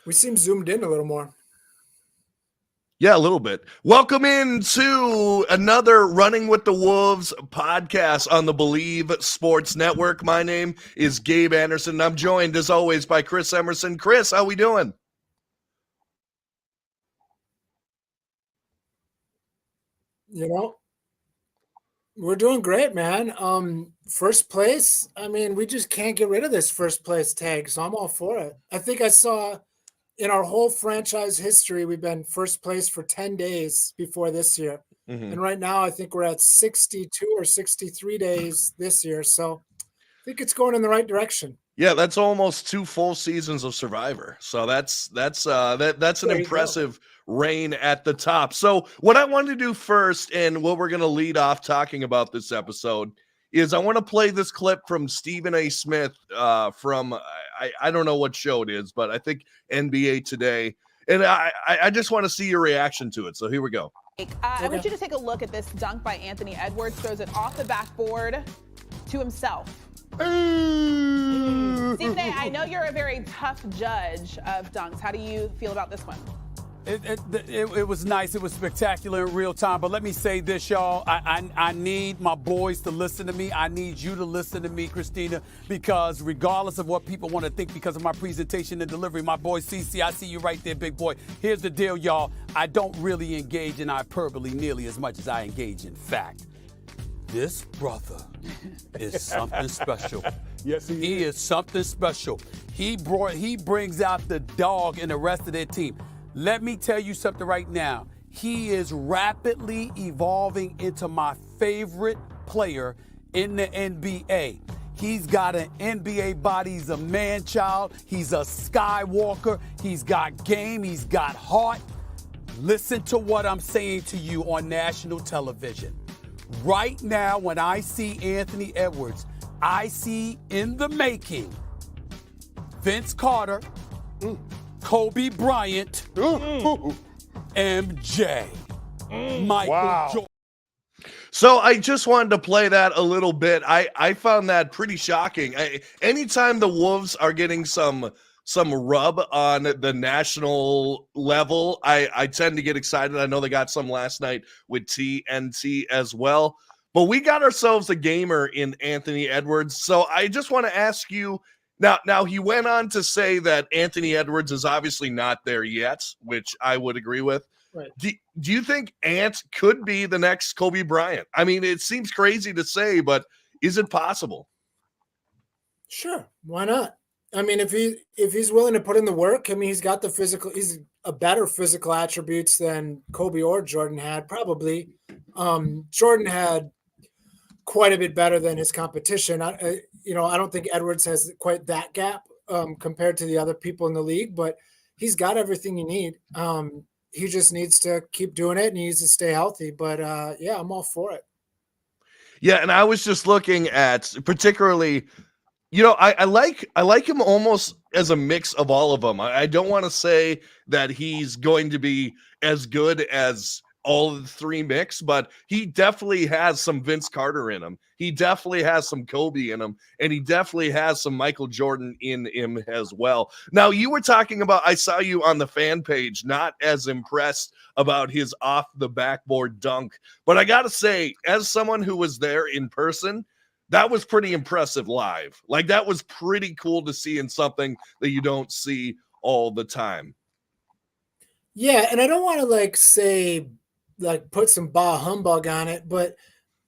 We seem zoomed in a little more. Yeah, a little bit. Welcome into another Running with the Wolves podcast on the Believe Sports Network. My name is Gabe Anderson. I'm joined, as always, by Chris Emerson. Chris, how we doing? You know, we're doing great, man. First place. I mean, we just can't get rid of this first place tag, so I'm all for it. I think I saw in our whole franchise history, we've been first place for 10 days before this year. Mm-hmm. And right now, I think we're at 62 or 63 days this year. So I think it's going in the right direction. Yeah, that's almost 2 full seasons of Survivor. So that's an There you go. impressive reign at the top. So what I wanted to do first, and what we're going to lead off talking about this episode, is I want to play this clip from Stephen A. Smith from I don't know what show it is, but I think NBA Today, and I just want to see your reaction to it. So here we go. I want you to take a look at this dunk by Anthony Edwards. Throws it off the backboard to himself. Stephen A., I know you're a very tough judge of dunks. How do you feel about this one? It was nice. It was spectacular in real time. But let me say this, y'all. I need my boys to listen to me. I need you to listen to me, Christina, because regardless of what people want to think because of my presentation and delivery, my boy CC, I see you right there, big boy. Here's the deal, y'all. I don't really engage in hyperbole nearly as much as I engage in fact. This brother is something special. Yes, he is something special. He brings out the dog in the rest of their team. Let me tell you something right now. He is rapidly evolving into my favorite player in the NBA. He's got an NBA body. He's a man-child. He's a Skywalker. He's got game. He's got heart. Listen to what I'm saying to you on national television. Right now, when I see Anthony Edwards, I see in the making Vince Carter, Kobe Bryant, MJ, Michael Jordan. So I just wanted to play that a little bit. I found that pretty shocking. Anytime the Wolves are getting some rub on the national level, I tend to get excited. I know they got some last night with TNT as well. But we got ourselves a gamer in Anthony Edwards. So I just want to ask you, now he went on to say that Anthony Edwards is obviously not there yet, which I would agree with. Right. Do you think Ant could be the next Kobe Bryant? I mean, it seems crazy to say, but is it possible? Sure. Why not? I mean, if he's willing to put in the work, I mean, he's got the physical. He's a better physical attributes than Kobe or Jordan had, probably. Jordan had quite a bit better than his competition. I don't think Edwards has quite that gap compared to the other people in the league, but he's got everything you need. He just needs to keep doing it and he needs to stay healthy. But yeah, I'm all for it. Yeah, and I was just looking at particularly, I like him almost as a mix of all of them. I don't want to say that he's going to be as good as all of the three mix, but he definitely has some Vince Carter in him. He definitely has some Kobe in him, and he definitely has some Michael Jordan in him as well. Now, you were talking about, I saw you on the fan page, not as impressed about his off the backboard dunk, but I got to say, as someone who was there in person, that was pretty impressive live. Like, that was pretty cool to see in something that you don't see all the time. Yeah, and I don't want to put some bah humbug on it, but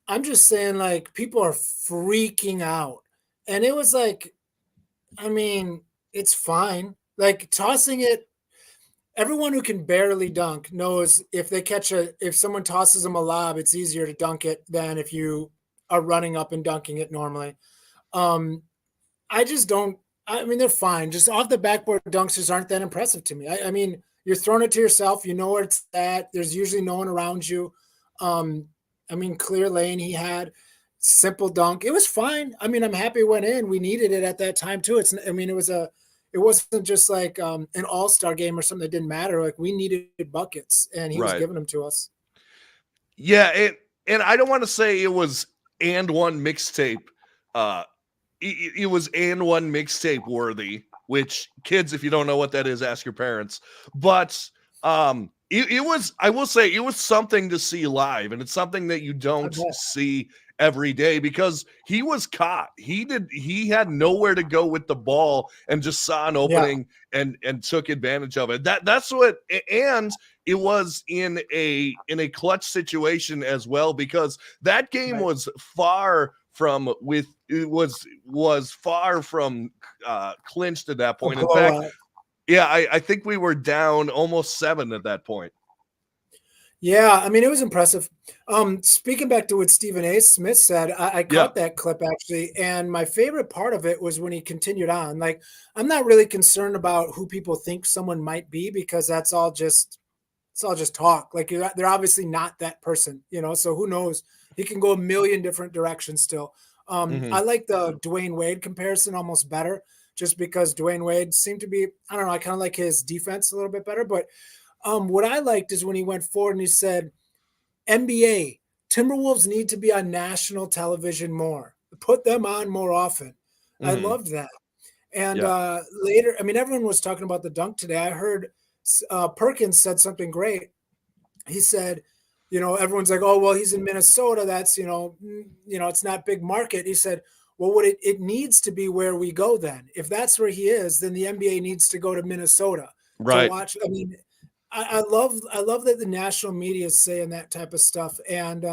I'm just saying people are freaking out. And it was I mean, it's fine. Tossing it, everyone who can barely dunk knows if someone tosses them a lob, it's easier to dunk it than if you are running up and dunking it normally. I mean, they're fine. Just off the backboard dunks just aren't that impressive to me. I mean, you're throwing it to yourself. You know where it's at. There's usually no one around you. I mean, clear lane he had. Simple dunk. It was fine. I mean, I'm happy it went in. We needed it at that time too. It wasn't just an all-star game or something that didn't matter. We needed buckets, and he was giving them to us. Yeah, and I don't want to say it was and one mixtape. It was and one mixtape worthy. which kids, if you don't know what that is, ask your parents. But it was, I will say, it was something to see live, and it's something that you I don't bet. see every day because he was caught. He had nowhere to go with the ball and just saw an Yeah, opening and took advantage of it. That's what, and it was in a clutch situation as well, because that game right. was far from with it was far from clinched at that A point. In fact, blowout. yeah, I think we were down almost 7 at that point. Yeah, I mean, it was impressive. Speaking back to what Stephen A. Smith said, I Yeah. caught that clip actually, and my favorite part of it was when he continued on. Like, I'm not really concerned about who people think someone might be because that's all just it's all just talk. Like, they're obviously not that person, you know. So who knows? He can go a million different directions still. I Mhm. like the Dwayne Wade comparison almost better, just because Dwayne Wade seemed to be. I don't know. I kind of like his defense a little bit better, but what I liked is when he went forward and he said, NBA, Timberwolves need to be on national television more. Put them on more often. I Mhm. loved that. And Yeah. later, I mean, everyone was talking about the dunk today. I heard Perkins said something great. He said, you know, everyone's like, oh, well, he's in Minnesota. That's, it's not big market. He said, well, it needs to be where we go then. If that's where he is, then the NBA needs to go to Minnesota to Right. watch. I mean, I love that the national media is saying that type of stuff. And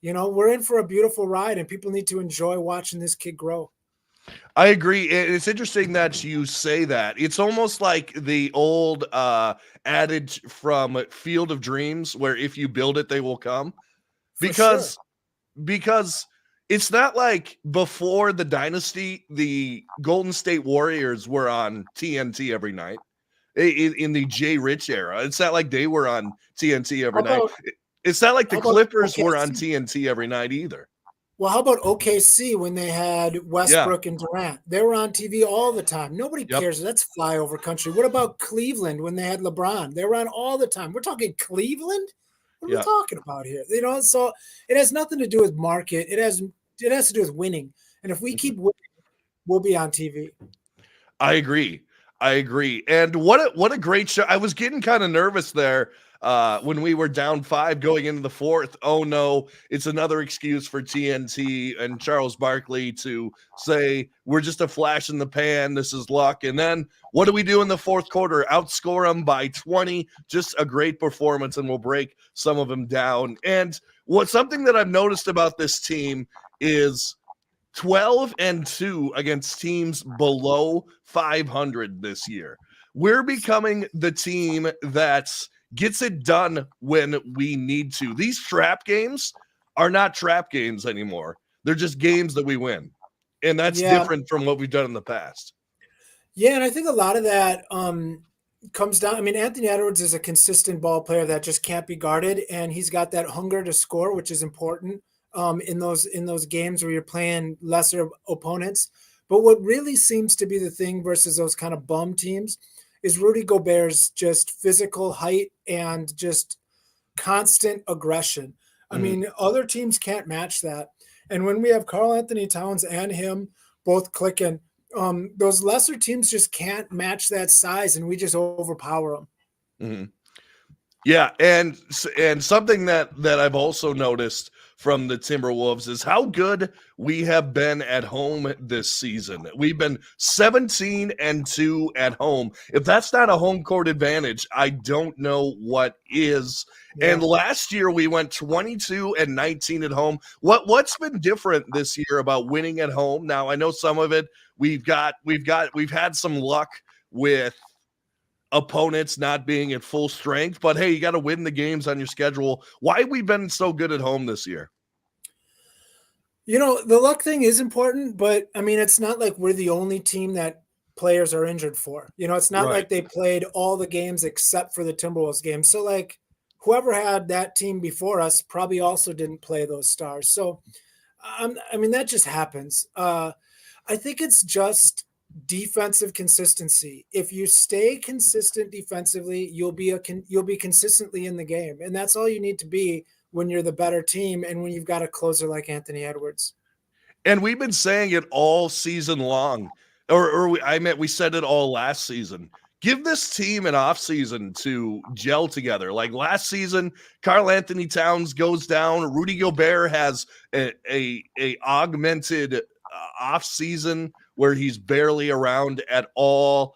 we're in for a beautiful ride and people need to enjoy watching this kid grow. I agree. It's interesting that you say that. It's almost like the old adage from Field of Dreams, where if you build it, they will come. For sure. Because because it's not like before the dynasty, the Golden State Warriors were on TNT every night. In the Jay Rich era, it's not like they were on TNT How every night. about It's not like the how about Clippers were on OKC? TNT every night either. Well, how about OKC when they had Yeah. Westbrook and Durant? They were on TV all the time. Nobody Yep. cares. That's flyover country. What about Cleveland when they had LeBron? They were on all the time. We're talking Cleveland? What are we Yeah. talking about here? So it has nothing to do with market. It has to do with winning. And if we Mhm. keep winning, we'll be on TV. I agree. I agree. And what a great show. I was getting kind of nervous there when we were down 5 going into the 4th. Oh no, it's another excuse for TNT and Charles Barkley to say we're just a flash in the pan. This is luck. And then what do we do in the 4th quarter? Outscore them by 20. Just a great performance, and we'll break some of them down. And something that I've noticed about this team is 12-2 against teams below 500 this year. We're becoming the team that gets it done when we need to. These trap games are not trap games anymore. They're just games that we win. And that's Yeah. different from what we've done in the past. Yeah, and I think a lot of that comes down. I mean, Anthony Edwards is a consistent ball player that just can't be guarded, and he's got that hunger to score, which is important in those games where you're playing lesser opponents. But what really seems to be the thing versus those kind of bum teams is Rudy Gobert's just physical height and just constant aggression. I Mhm. mean, other teams can't match that. And when we have Carl Anthony Towns and him both clicking, those lesser teams just can't match that size, and we just overpower them. Mhm. Yeah, and something that I've also noticed from the Timberwolves is how good we have been at home this season. We've been 17-2 at home. If that's not a home court advantage, I don't know what is. Yeah. And last year we went 22-19 at home. What's been different this year about winning at home? Now, I know some of it we've had some luck with opponents not being at full strength, but hey, you got to win the games on your schedule. Why have we been so good at home this year? The luck thing is important, but I mean, it's not like we're the only team that players are injured for. It's not Right. like they played all the games except for the Timberwolves game. So, like, whoever had that team before us probably also didn't play those stars. So, I mean, that just happens. I think it's just defensive consistency. If you stay consistent defensively, you'll be consistently in the game, and that's all you need to be when you're the better team and when you've got a closer like Anthony Edwards. And we've been saying it all season long. we said it all last season. Give this team an offseason to gel together. Like last season, Karl Anthony Towns goes down. Rudy Gobert has a augmented offseason where he's barely around at all.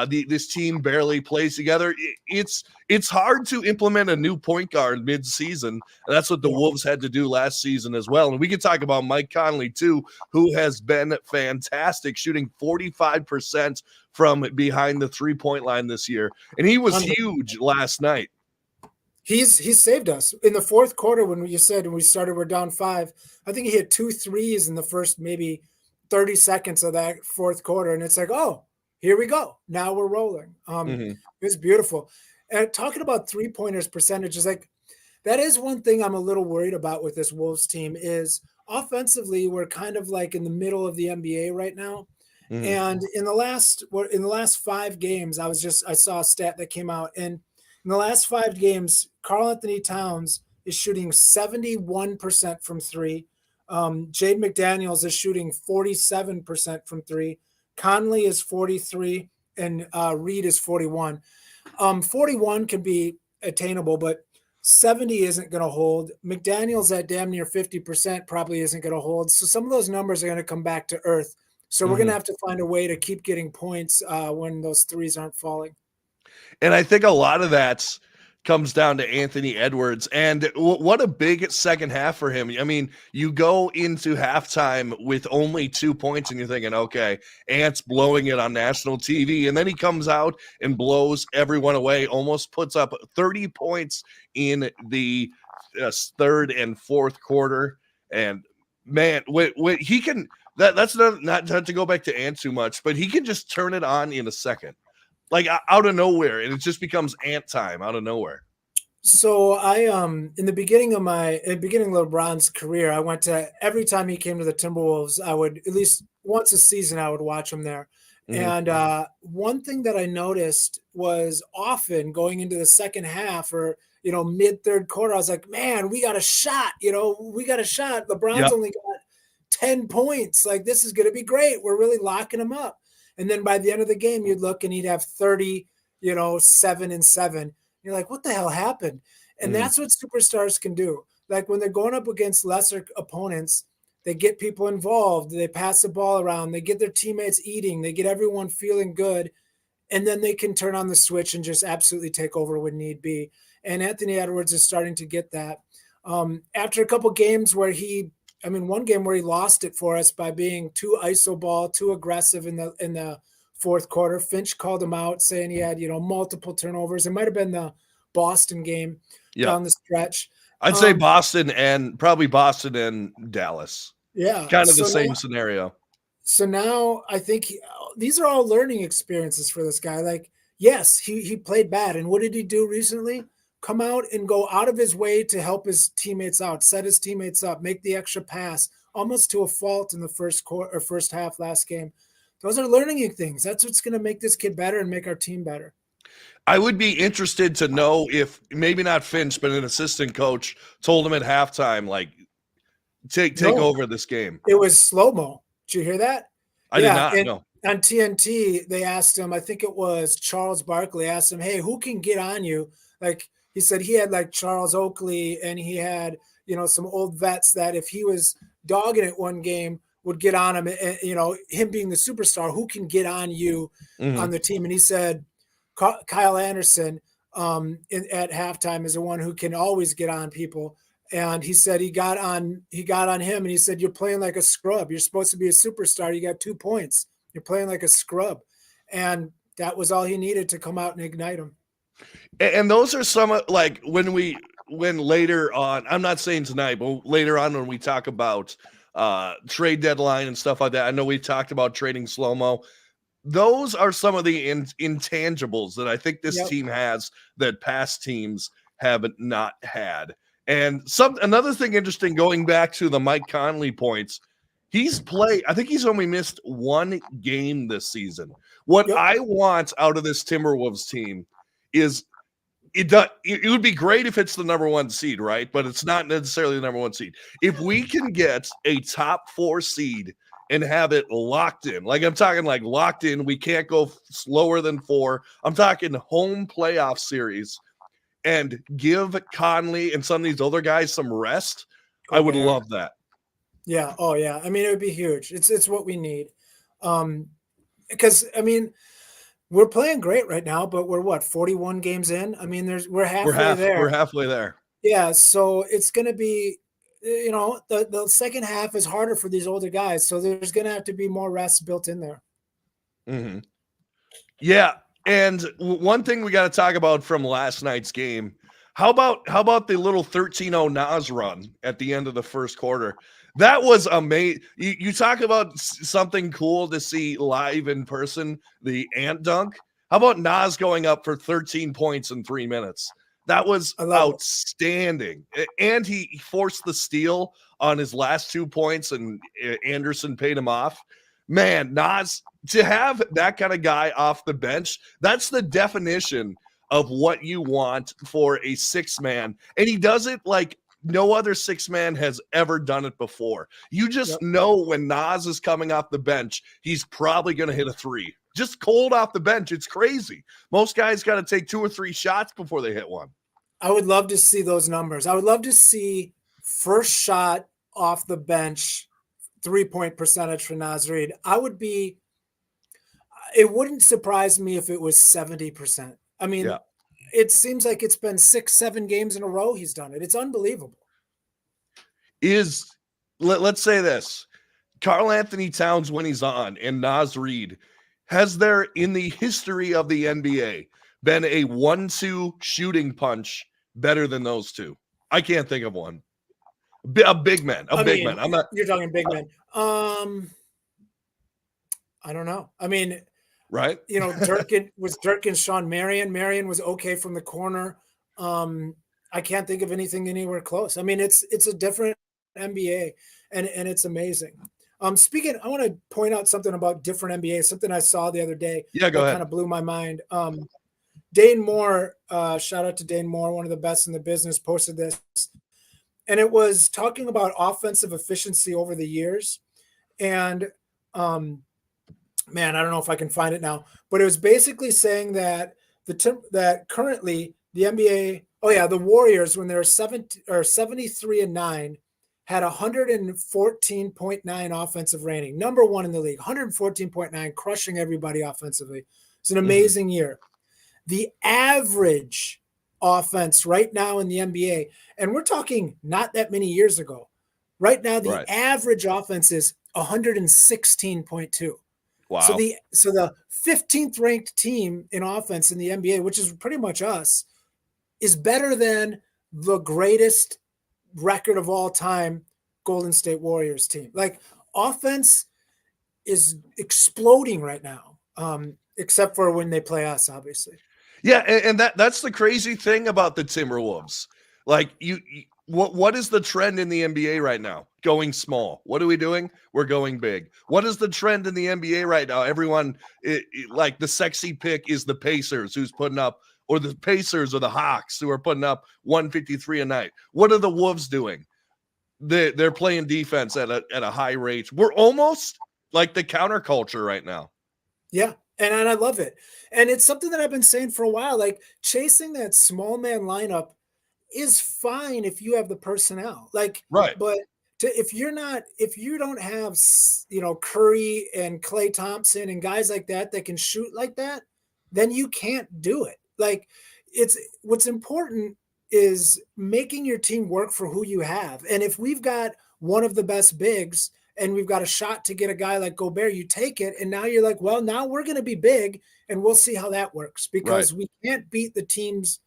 This team barely plays together. It's hard to implement a new point guard mid-season. That's what the Wolves had to do last season as well. And we can talk about Mike Conley too, who has been fantastic, shooting 45% from behind the three-point line this year. And he was huge last night. He's saved us in the fourth quarter when you said when we started we're down 5. I think he hit 2 threes in the first maybe 30 seconds of that fourth quarter, and it's like, oh, here we go. Now we're rolling. It's beautiful. And talking about three-pointers percentages, like that is one thing I'm a little worried about with this Wolves team is offensively we're kind of like in the middle of the NBA right now. And in the last 5 games, I saw a stat that came out, and in the last 5 games, Karl Anthony Towns is shooting 71% from 3. Jade McDaniels is shooting 47% from 3. Conley is 43, and Reed is 41. 41 can be attainable, but 70 isn't going to hold. McDaniels at damn near 50% probably isn't going to hold. So some of those numbers are going to come back to earth. So we're going to have to find a way to keep getting points when those threes aren't falling. And I think a lot of that comes down to Anthony Edwards. And what a big second half for him. I mean, you go into halftime with only 2 points and you're thinking, okay, Ant's blowing it on national TV. And then he comes out and blows everyone away, almost puts up 30 points in the third and fourth quarter. And man, he can, that's not to go back to Ant too much, but he can just turn it on in a second. Like out of nowhere, and it just becomes Ant time out of nowhere. So I in the beginning of LeBron's career, I went to every time he came to the Timberwolves, I would at least once a season I would watch him there. And one thing that I noticed was often going into the second half or mid third quarter, I was like, man, we got a shot. We got a shot. LeBron's only got 10 points. Like this is going to be great. We're really locking him up. And then by the end of the game, you'd look and he'd have 30, 7 and 7. You're like, what the hell happened? And that's what superstars can do. Like when they're going up against lesser opponents, they get people involved. They pass the ball around. They get their teammates eating. They get everyone feeling good. And then they can turn on the switch and just absolutely take over when need be. And Anthony Edwards is starting to get that. After a couple games where one game where he lost it for us by being too iso ball, too aggressive in the fourth quarter. Finch called him out saying he had, multiple turnovers. It might've been the Boston game down the stretch. I'd say Boston and Dallas. Yeah. Kind of the same scenario. So now I think these are all learning experiences for this guy. Like, yes, he played bad. And what did he do recently? Come out and go out of his way to help his teammates out, set his teammates up, make the extra pass, almost to a fault in the first half last game. Those are learning things. That's what's going to make this kid better and make our team better. I would be interested to know if maybe not Finch, but an assistant coach told him at halftime, like, take over this game. It was slow-mo. Did you hear that? I did not know. On TNT, they asked him, I think it was Charles Barkley asked him, hey, who can get on you? Like, he said he had like Charles Oakley and he had, some old vets that if he was dogging it one game would get on him, and, him being the superstar, who can get on you on the team? And he said, Kyle Anderson at halftime is the one who can always get on people. And he said he got on him and he said, you're playing like a scrub. You're supposed to be a superstar. You got 2 points. You're playing like a scrub. And that was all he needed to come out and ignite him. And those are some like when later on, I'm not saying tonight, but later on when we talk about trade deadline and stuff like that, I know we talked about trading slow-mo. Those are some of the intangibles that I think this team has that past teams have not had. And another thing interesting, going back to the Mike Conley points, I think he's only missed 1 game this season. What I want out of this Timberwolves team is it would be great if it's the number 1 seed, right? But it's not necessarily the number 1 seed. If we can get a top 4 seed and have it locked in. Like I'm talking like locked in. We can't go slower than 4. I'm talking home playoff series and give Conley and some of these other guys some rest. I would Gobert. love that. Yeah. Oh yeah. I mean, it would be huge. It's what we need. Because I mean, we're playing great right now, but we're what, 41 games in? I mean, we're halfway there. We're halfway there. Yeah, so it's going to be, the second half is harder for these older guys, so there's going to have to be more rest built in there. Mm-hmm. Yeah, and one thing we got to talk about from last night's game. How about the little 13-0 Nas run at the end of the first quarter? That was amazing. You talk about something cool to see live in person, the ant dunk. How about Nas going up for 13 points in 3 minutes? That was outstanding. And he forced the steal on his last 2 points, and Anderson paid him off. Man, Nas, to have that kind of guy off the bench, that's the definition of what you want for a 6-man. And he does it like no other 6-man has ever done it before. You just know when Nas is coming off the bench, he's probably going to hit a 3. Just cold off the bench. It's crazy. Most guys got to take 2 or 3 shots before they hit one. I would love to see those numbers. I would love to see first shot off the bench, 3-point percentage for Naz Reid. It wouldn't surprise me if it was 70%. I mean, It seems like it's been 6-7 games in a row he's done it. It's unbelievable. Let's say this. Karl Anthony Towns, when he's on, and Naz Reid, has there in the history of the NBA been a 1-2 shooting punch better than those two? I can't think of one. A big man. I'm not. You're talking big man. I don't know. I mean, right? Dirk and Sean Marion. Marion was okay from the corner. I can't think of anything anywhere close. I mean, it's a different NBA, and it's amazing. I want to point out something about different NBA, something I saw the other day. Yeah, go ahead. Kind of blew my mind. Dane Moore, shout out to Dane Moore, one of the best in the business, posted this. And it was talking about offensive efficiency over the years. And man, I don't know if I can find it now, but it was basically saying that that currently the NBA, the Warriors, when they were 73-9, had 114.9 offensive rating, number 1 in the league, 114.9, crushing everybody offensively. It's an amazing year. The average offense right now in the NBA, and we're talking not that many years ago, right now the average offense is 116.2. Wow. So the 15th ranked team in offense in the NBA, which is pretty much us, is better than the greatest record of all time, Golden State Warriors team. Like, offense is exploding right now, except for when they play us, obviously. Yeah, and that's the crazy thing about the Timberwolves. Like, what is the trend in the NBA right now? Going small. What are we doing? We're going big. What is the trend in the NBA right now? Everyone, like, the sexy pick is the Pacers, who's putting up, or the Pacers or the Hawks, who are putting up 153 a night. What are the Wolves doing? They're playing defense at a high rate. We're almost like the counterculture right now. Yeah. And I love it. And it's something that I've been saying for a while, like, chasing that small man lineup is fine if you have the personnel. Like, right. But if you don't have, Curry and Klay Thompson and guys like that can shoot like that, then you can't do it. Like, what's important is making your team work for who you have. And if we've got one of the best bigs, and we've got a shot to get a guy like Gobert, you take it. And now you're like, well, now we're going to be big, and we'll see how that works, because we can't beat the teams.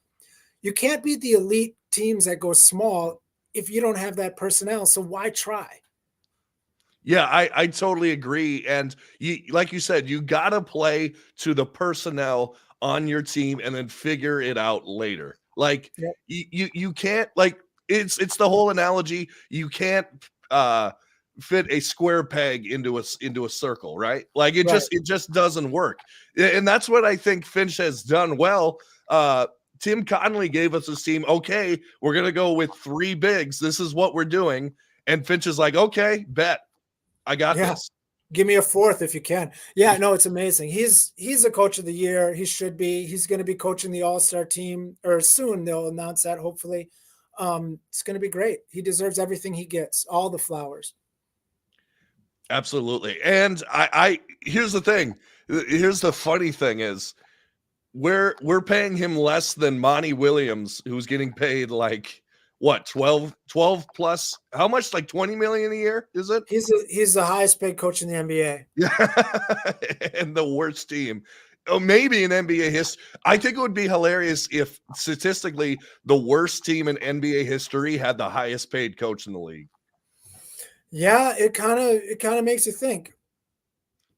You can't beat the elite teams that go small if you don't have that personnel. So why try? Yeah, I totally agree. And like you said, you got to play to the personnel on your team and then figure it out later. Like, you can't, like, it's the whole analogy. You can't, fit a square peg into a circle, right? Like, it just doesn't work. And that's what I think Finch has done well. Tim Connolly gave us his team. Okay, we're gonna go with 3 bigs. This is what we're doing. And Finch is like, okay, bet, I got this. Give me a fourth if you can. Yeah, no, it's amazing. He's a coach of the year. He should be. He's going to be coaching the All-Star team, or soon they'll announce that, hopefully. It's going to be great. He deserves everything he gets, all the flowers. Absolutely. And I here's the thing. Here's the funny thing is we're paying him less than Monty Williams, who's getting paid like what, 12 plus, how much, like 20 million a year, is it? He's the highest paid coach in the NBA. Yeah. And the worst team. Oh, maybe in NBA history. I think it would be hilarious if statistically the worst team in NBA history had the highest paid coach in the league. Yeah, it kind of makes you think.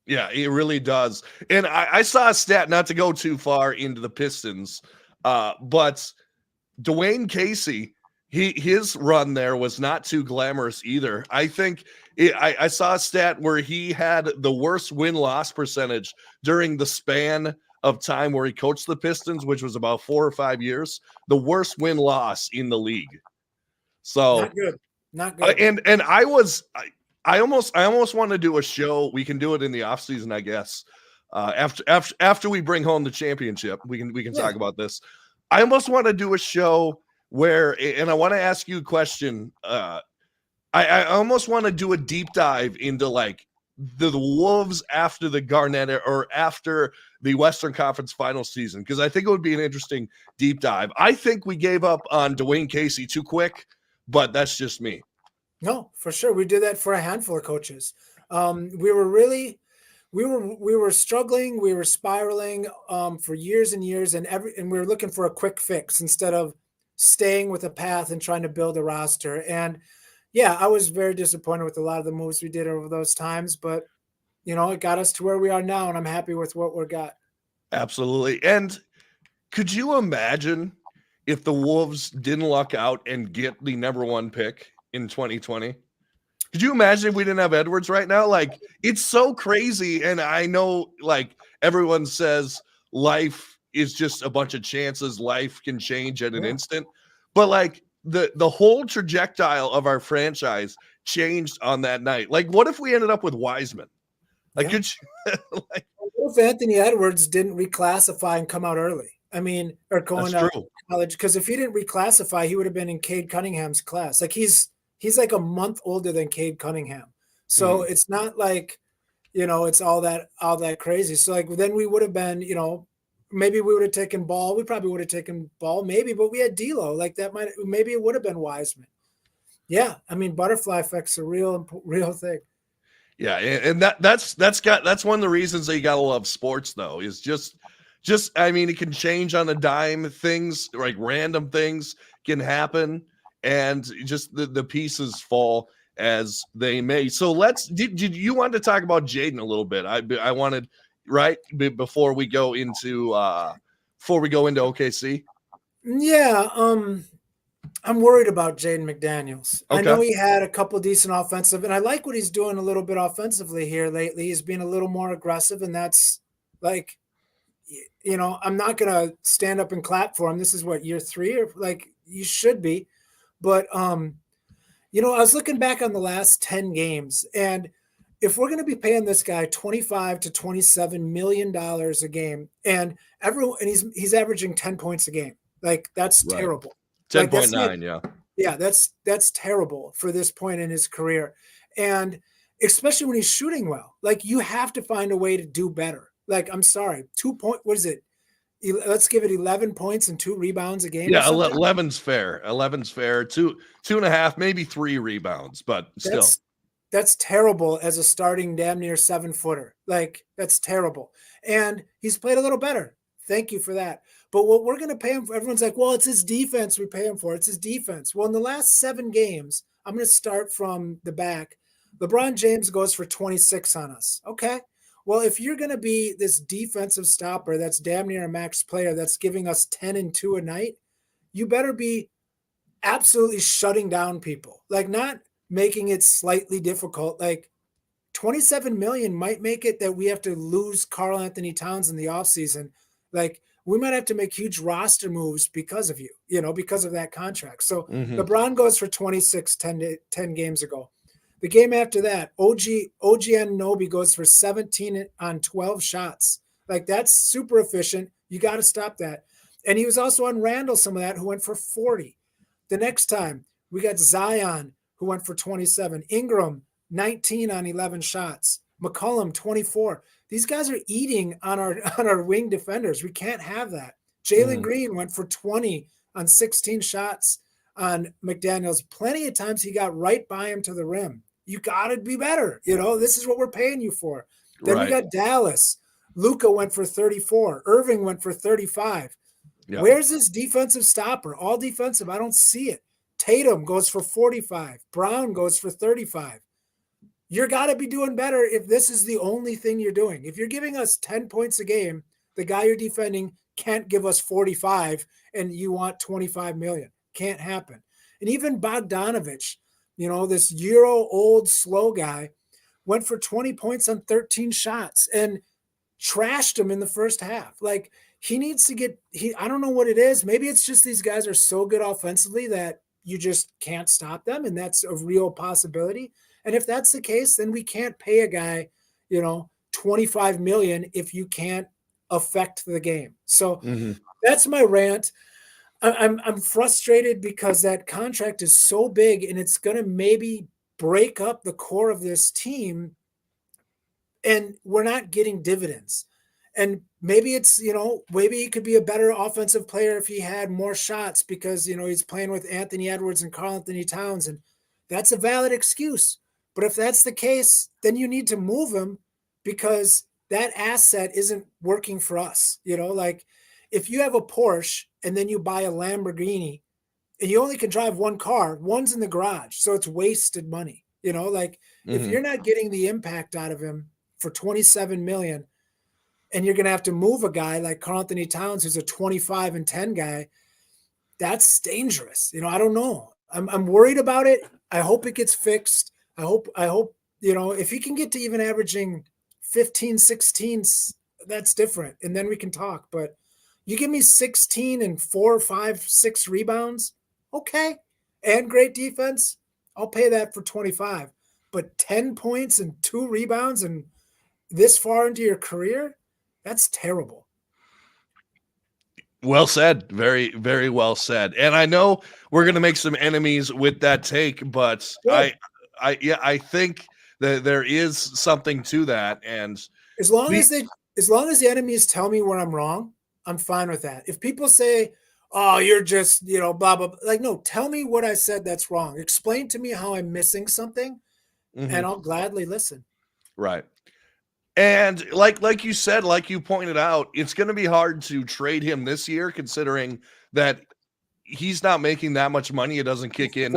Yeah, it really does. And I saw a stat, not to go too far into the Pistons, but Dwayne Casey, his run there was not too glamorous either. I think I saw a stat where he had the worst win-loss percentage during the span of time where he coached the Pistons, which was about 4 or 5 years, the worst win-loss in the league. So not good. Not good. And I almost want to do a show. We can do it in the off season, I guess. After we bring home the championship, we can talk about this. I almost want to do a show where, and I want to ask you a question. I almost want to do a deep dive into like the Wolves after the Garnett or after the Western Conference Finals season, because I think it would be an interesting deep dive. I think we gave up on Dwayne Casey too quick, but that's just me. No, for sure. We did that for a handful of coaches. We were struggling. We were spiraling for years and years, and we were looking for a quick fix instead of staying with a path and trying to build a roster. And yeah, I was very disappointed with a lot of the moves we did over those times, but it got us to where we are now, and I'm happy with what we got. Absolutely. And could you imagine if the Wolves didn't luck out and get the number 1 pick in 2020? Could you imagine if we didn't have Edwards right now? Like, it's so crazy. And I know, like, everyone says life is just a bunch of chances. Life can change at an instant. But, like, the whole trajectory of our franchise changed on that night. Like, what if we ended up with Wiseman? Like, could you, like, what if Anthony Edwards didn't reclassify and come out early? I mean, or going out to college, because if he didn't reclassify, he would have been in Cade Cunningham's class. Like he's like a month older than Cade Cunningham, so it's not like it's all that crazy. So like then we would have been, maybe we would have taken Ball. We probably would have taken Ball, maybe, but we had D'Lo. Like that maybe it would have been Wiseman. Yeah, I mean, butterfly effect's a real thing. Yeah, and that's one of the reasons that you gotta love sports, though, is just I mean, it can change on a dime. Things like random things can happen, and just the pieces fall as they may. So did you want to talk about Jaden a little bit? I wanted, right, before we go into OKC. Yeah, I'm worried about Jaden McDaniels. Okay. I know he had a couple decent offensive, and I like what he's doing a little bit offensively here lately. He's being a little more aggressive, and that's like, I'm not going to stand up and clap for him. This is what, year 3, or like you should be. But, I was looking back on the last 10 games, and if we're going to be paying this guy $25 to $27 million a game, and he's averaging 10 points a game, like that's terrible. 10.9, yeah. Yeah, that's terrible for this point in his career. And especially when he's shooting well. Like you have to find a way to do better. Like, I'm sorry, what is it? Let's give it 11 points and 2 rebounds a game. Yeah, 11's fair. 11's fair. 2.5, maybe 3 rebounds, but still. That's terrible as a starting damn near 7-footer. Like, that's terrible. And he's played a little better. Thank you for that. But what we're going to pay him for, everyone's like, well, it's his defense we pay him for. It's his defense. Well, in the last 7 games, I'm going to start from the back. LeBron James goes for 26 on us. Okay. Well, if you're going to be this defensive stopper that's damn near a max player that's giving us 10 and 2 a night, you better be absolutely shutting down people. Like, not making it slightly difficult. Like, 27 million might make it that we have to lose Karl Anthony Towns in the offseason. Like, we might have to make huge roster moves because of because of that contract. So LeBron goes for 26 10 games ago. The game after that, OG Anunoby goes for 17 on 12 shots. Like, that's super efficient. You got to stop that. And he was also on Randall, some of that, who went for 40. The next time, we got Zion, who went for 27. Ingram, 19 on 11 shots. McCollum, 24. These guys are eating on our wing defenders. We can't have that. Jalen Green went for 20 on 16 shots on McDaniels. Plenty of times he got right by him to the rim. You got to be better. This is what we're paying you for. Then we got Dallas. Luka went for 34. Irving went for 35. Yep. Where's this defensive stopper? All defensive. I don't see it. Tatum goes for 45. Brown goes for 35. You're got to be doing better if this is the only thing you're doing. If you're giving us 10 points a game, the guy you're defending can't give us 45 and you want 25 million. Can't happen. And even Bogdanovich, this Euro-old slow guy, went for 20 points on 13 shots and trashed him in the first half. Like, he needs to I don't know what it is. Maybe it's just these guys are so good offensively that you just can't stop them, and that's a real possibility. And if that's the case, then we can't pay a guy, 25 million if you can't affect the game. So that's my rant. I'm frustrated because that contract is so big and it's going to maybe break up the core of this team, and we're not getting dividends. And maybe it's, maybe he could be a better offensive player if he had more shots because, he's playing with Anthony Edwards and Karl Anthony Towns, and that's a valid excuse. But if that's the case, then you need to move him because that asset isn't working for us. Like, if you have a Porsche and then you buy a Lamborghini and you only can drive one car, one's in the garage. So it's wasted money. If you're not getting the impact out of him for 27 million and you're going to have to move a guy like Karl Anthony Towns, who's a 25 and 10 guy, that's dangerous. I don't know. I'm worried about it. I hope it gets fixed. I hope, if he can get to even averaging 15, 16, that's different. And then we can talk, but you give me 16 and 4, 5, 6 rebounds. Okay. And great defense. I'll pay that for 25, but 10 points and 2 rebounds and this far into your career, that's terrible. Well said. Very, very well said. And I know we're going to make some enemies with that take, but I think that there is something to that. And as long as the enemies tell me where I'm wrong, I'm fine with that. If people say, oh, you're just, blah, blah, blah. Like, no, tell me what I said that's wrong. Explain to me how I'm missing something, and I'll gladly listen. Right. And like you said, like you pointed out, it's going to be hard to trade him this year, considering that he's not making that much money. It doesn't kick in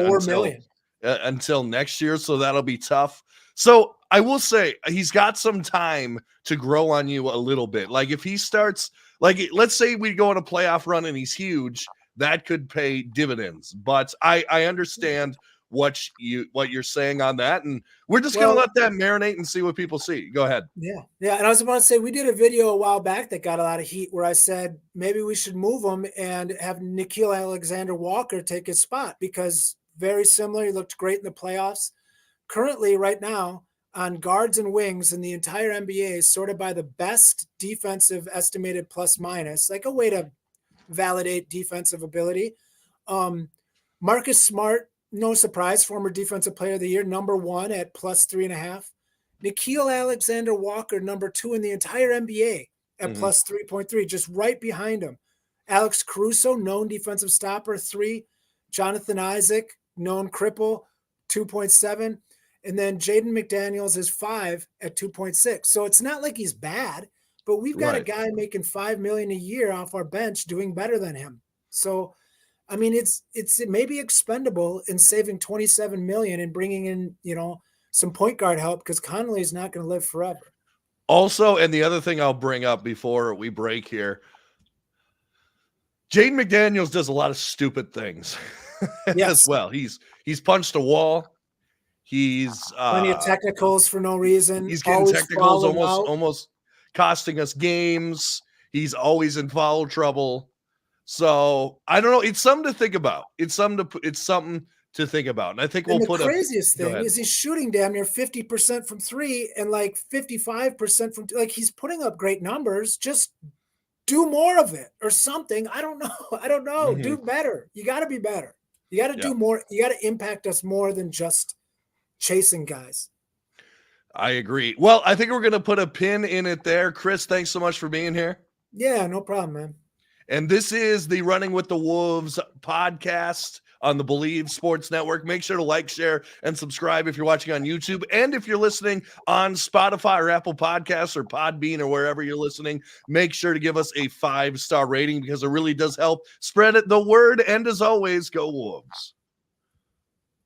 until next year. So that'll be tough. So I will say he's got some time to grow on you a little bit. Like, if he starts, like, let's say we go on a playoff run and he's huge, that could pay dividends. But I understand what you're saying on that, and we're just going to let that marinate and see what people see. Go ahead. Yeah. And I was about to say, we did a video a while back that got a lot of heat where I said maybe we should move him and have Nickeil Alexander-Walker take his spot, because very similar. He looked great in the playoffs. Currently, right now, on guards and wings in the entire NBA is sorted by the best defensive estimated plus minus, like a way to validate defensive ability. Marcus Smart, no surprise, former defensive player of the year, number 1 at plus 3.5. Nickeil Alexander-Walker, number 2 in the entire NBA at plus 3.3, just right behind him. Alex Caruso, known defensive stopper, 3. Jonathan Isaac, known cripple, 2.7. And then Jaden McDaniels is 5 at 2.6. So it's not like he's bad, but we've got a guy making $5 million a year off our bench doing better than him. So, I mean, it may be expendable in saving 27 million and bringing in, some point guard help, because Conley is not going to live forever. Also, and the other thing I'll bring up before we break here, Jaden McDaniels does a lot of stupid things as well. He's punched a wall. He's plenty of technicals for no reason. He's getting technicals, almost costing us games. He's always in foul trouble. So I don't know. It's something to think about. It's something to think about. And I think And we'll the put craziest go thing ahead. is he's shooting damn near 50% from three and like 55% from like he's putting up great numbers. Just do more of it or something. I don't know. I don't know. Mhm. Do better. You got to be better. You got to Yeah, do more. You got to impact us more than just chasing guys. I agree. Well, I think we're going to put a pin in it there. Chris, thanks so much for being here. Yeah, no problem, man. And this is the Running with the Wolves podcast on the Believe Sports Network. Make sure to like, share, and subscribe if you're watching on YouTube. And if you're listening on Spotify or Apple Podcasts or Podbean or wherever you're listening, make sure to give us a 5-star rating because it really does help spread the word. And as always, go Wolves.